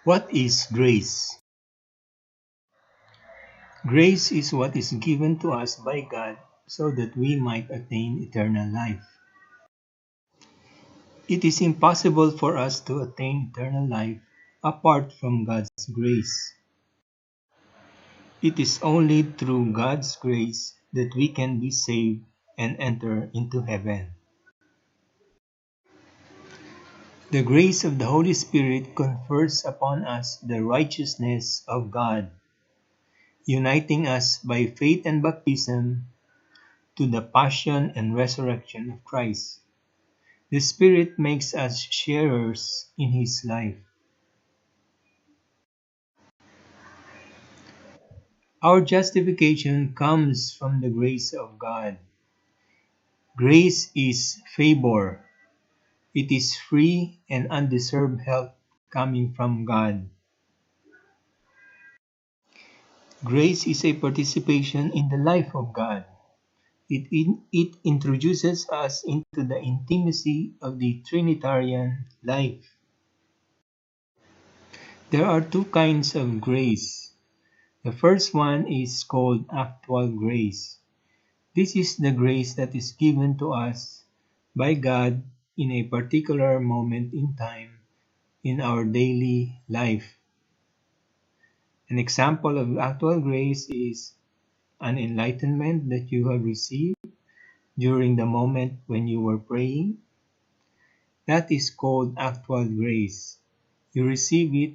What is grace? Grace is what is given to us by God so that we might attain eternal life. It is impossible for us to attain eternal life apart from God's grace. It is only through God's grace that we can be saved and enter into heaven. The grace of the Holy Spirit confers upon us the righteousness of God, uniting us by faith and baptism to the passion and resurrection of Christ. The Spirit makes us sharers in His life. Our justification comes from the grace of God. Grace is favor. It is free and undeserved help coming from God. Grace is a participation in the life of God. It introduces us into the intimacy of the Trinitarian life. There are two kinds of grace. The first one is called actual grace. This is the grace that is given to us by God in a particular moment in time in our daily life. An example of actual grace is an enlightenment that you have received during the moment when you were praying. That is called actual grace. You receive it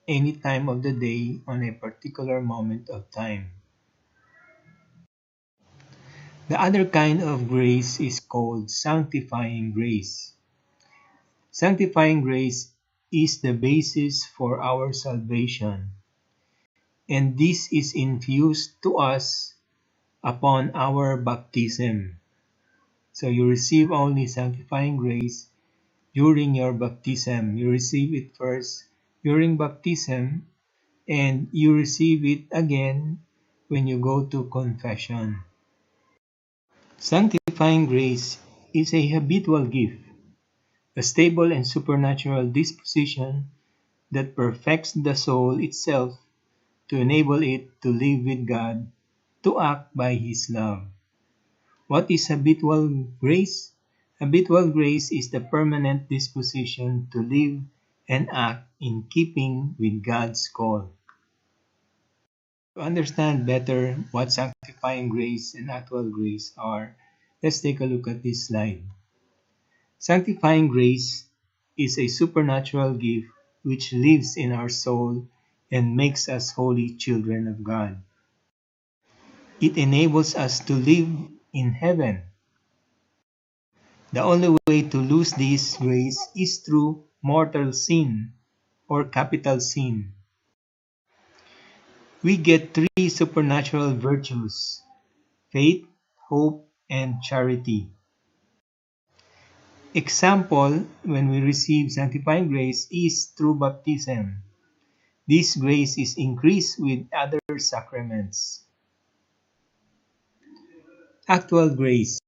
any time of the day on a particular moment of time. The other kind of grace is called sanctifying grace. Sanctifying grace is the basis for our salvation, and this is infused to us upon our baptism. So you receive only sanctifying grace during your baptism. You receive it first during baptism, and you receive it again when you go to confession. Sanctifying grace is a habitual gift, a stable and supernatural disposition that perfects the soul itself to enable it to live with God, to act by His love. What is habitual grace? Habitual grace is the permanent disposition to live and act in keeping with God's call. To understand better what sanctifying grace and actual grace are, let's take a look at this slide. Sanctifying grace is a supernatural gift which lives in our soul and makes us holy children of God. It enables us to live in heaven. The only way to lose this grace is through mortal sin or capital sin. We get three supernatural virtues: faith, hope, and charity. Example, when we receive sanctifying grace is through baptism. This grace is increased with other sacraments. Actual grace,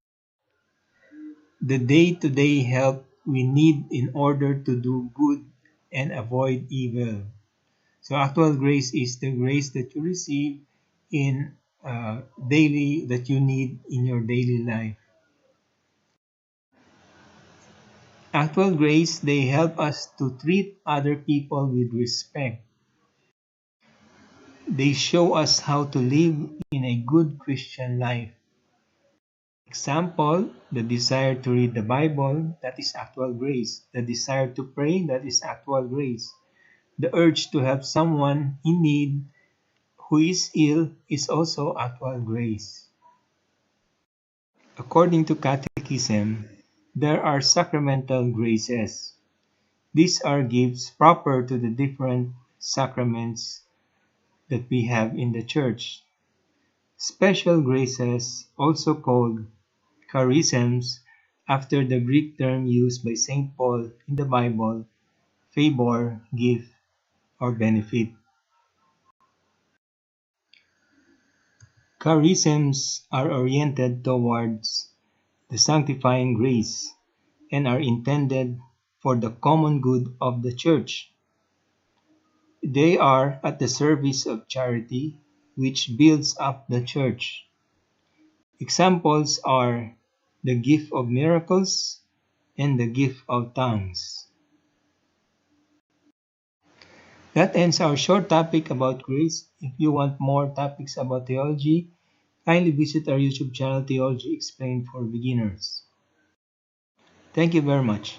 the day-to-day help we need in order to do good and avoid evil. So actual grace is the grace that you receive in daily, that you need in your daily life. Actual grace, they help us to treat other people with respect. They show us how to live in a good Christian life. Example, the desire to read the Bible, that is actual grace. The desire to pray, that is actual grace. The urge to help someone in need who is ill is also actual grace. According to Catechism, there are sacramental graces. These are gifts proper to the different sacraments that we have in the Church. Special graces, also called charisms, after the Greek term used by St. Paul in the Bible, favor, gift, or benefit. Charisms are oriented towards the sanctifying grace and are intended for the common good of the Church. They are at the service of charity, which builds up the church. Examples are the gift of miracles and the gift of tongues. That ends our short topic about grace. If you want more topics about theology, kindly visit our YouTube channel, Theology Explained for Beginners. Thank you very much.